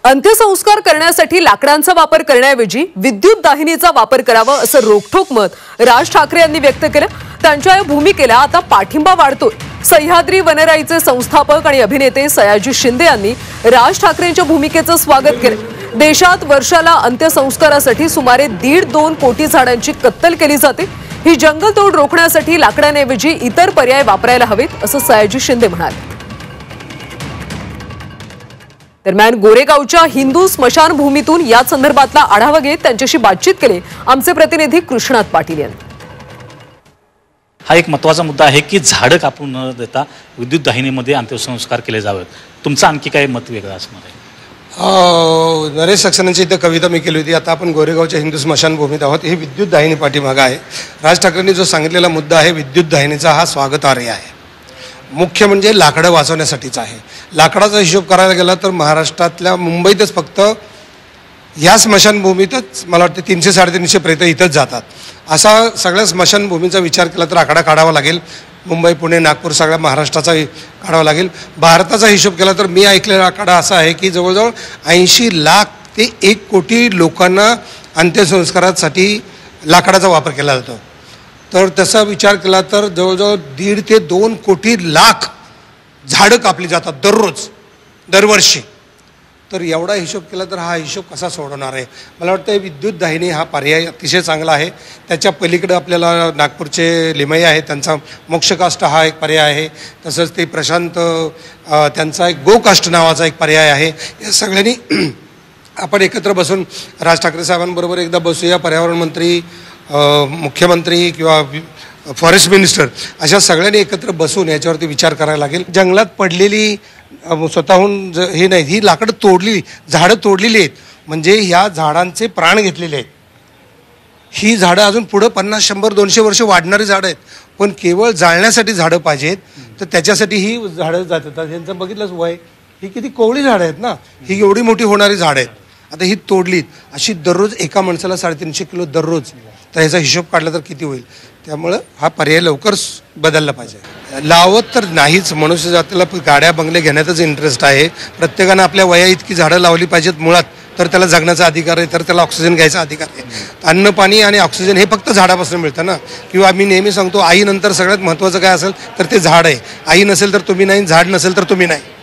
अंत्यसंस्कार करण्यासाठी लाकडांचा वापर करण्याऐवजी विद्युत दाहिनीचा वापर करावा असं रोखठोक मत राज ठाकरे यांनी व्यक्त केलं। त्यांच्या या भूमिकेला आता पाठिंबा वाढतोय। सह्याद्री वनराईचे संस्थापक आणि अभिनेते सयाजी शिंदे यांनी राज ठाकरेंच्या भूमिकेचं स्वागत केलं। देशात वर्षाला अंत्यसंस्कारासाठी सुमारे 1.5-2 कोटी झाडांची कत्तल केली जाते। ही जंगलतोड रोखण्यासाठी लाकडांऐवजी इतर पर्याय वापरायला हवेत असं सयाजी शिंदे म्हणाले। दरम्यान गोरेगावच्या हिंदू स्मशानभूमीतून या संदर्भातला आढावा घेत त्यांच्याशी बातचीत केली आमचे प्रतिनिधी कृष्णात पाटील यांनी। हा एक महत्त्वाचा मुद्दा आहे की झाडं कापून न देता विद्युत दाहिनीमध्ये अंत्यसंस्कार केले जावेत। तुमचं आणखी काय मत वेगळं असणार आहे? नरेश सक्सेनांची इथं कविता मी केली होती। आता आपण गोरेगावच्या हिंदू स्मशानभूमीत आहोत। ही विद्युत दाहिनी पाठीमागं आहे। राज ठाकरेंनी जो सांगितलेला मुद्दा आहे विद्युत दाहिनीचा, हा स्वागतार्ह आहे। मुख्य म्हणजे लाकडं वाचवण्यासाठीच आहे। लाकडाचा हिशोब करायला गेला तर महाराष्ट्रातल्या मुंबईतच फक्त या स्मशानभूमीतच मला वाटतं 300-350 प्रेत इथंच जातात। असा सगळ्या स्मशानभूमीचा विचार केला तर आकडा काढावा लागेल। मुंबई, पुणे, नागपूर सगळ्या महाराष्ट्राचा काढावा लागेल। भारताचा हिशोब केला तर मी ऐकलेला आकडा असा आहे की जवळजवळ 80 लाख ते 1 कोटी लोकांना अंत्यसंस्कारासाठी लाकडाचा वापर केला जातो। तर तसा विचार केला तर जवळजवळ 1.5 ते 2 कोटी लाख झाडं कापली जातात दरवर्षी। तर एवढा हिशोब केला तर हा हिशोब कसा सोडवणार आहे? मला वाटतं विद्युत दाहिनी हा पर्याय अतिशय चांगला आहे। त्याच्या पलीकडे आपल्याला नागपूरचे लिमई आहे, त्यांचा मोक्षकाष्ट हा एक पर्याय आहे। तसंच ते प्रशांत त्यांचा एक गोकाष्ट नावाचा एक पर्याय आहे। या सगळ्यांनी आपण एकत्र बसून राज ठाकरे साहेबांबरोबर एकदा बसूया। पर्यावरण मंत्री, मुख्यमंत्री किंवा फॉरेस्ट मिनिस्टर अशा सगळ्यांनी एकत्र बसून याच्यावरती विचार करायला लागेल। जंगलात पडलेली स्वतःहून हे नाही, ही लाकडं तोडली, झाडं तोडलेली आहेत म्हणजे ह्या झाडांचे प्राण घेतलेले आहेत। ही झाडं अजून पुढं 50, 100, 200 वर्ष वाढणारी झाडं आहेत, पण केवळ जाळण्यासाठी झाडं पाहिजेत तर त्याच्यासाठी ही झाडं जातात। यांचं बघितलंच वय, ही किती कोवळी झाडं आहेत ना, ही एवढी मोठी होणारी झाडं आहेत। आता ही तोडलीत, अशी दररोज एका माणसाला 350 किलो दररोज, तर ह्याचा हिशोब काढला तर किती होईल? त्यामुळं हा पर्याय लवकर बदलला पाहिजे। लावत तर नाहीच, मनुष्य जातीला गाड्या बंगले घेण्यातच इंटरेस्ट आहे। प्रत्येकानं आपल्या वया इतकी झाडं लावली पाहिजेत मुळात, तर त्याला जगण्याचा अधिकार आहे, तर त्याला ऑक्सिजन घ्यायचा अधिकार आहे। अन्न, पाणी आणि ऑक्सिजन हे फक्त झाडापासून मिळतं ना। किंवा मी नेहमी सांगतो, आईनंतर सगळ्यात महत्त्वाचं काय असेल तर ते झाड आहे। आई नसेल तर तुम्ही नाही, झाड नसेल तर तुम्ही नाही।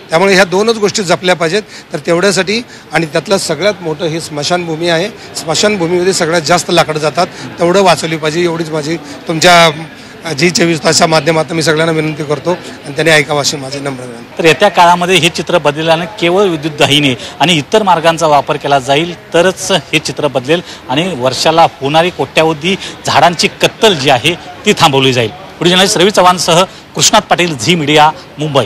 त्यामुळे ह्या दोनच गोष्टी जपल्या पाहिजेत। तर तेवढ्यासाठी आणि त्यातलं सगळ्यात मोठं हे स्मशानभूमी आहे। स्मशानभूमीमध्ये सगळ्यात जास्त लाकडं जातात, तेवढं वाचवली पाहिजे। एवढीच माझी तुमच्या G24 तासाच्या माध्यमातून मी सगळ्यांना विनंती करतो आणि त्यांनी ऐकावं अशी माझी नम्र विनंती। तर येत्या काळामध्ये हे चित्र बदलल्याने केवळ विद्युत दाहिनी आणि इतर मार्गांचा वापर केला जाईल तरच हे चित्र बदलेल आणि वर्षाला होणारी कोट्यावधी झाडांची कत्तल जी आहे ती थांबवली जाईल। पुढे जर्नलिस्ट रवी चव्हाणसह कृष्णात पाटील, झी मीडिया, मुंबई।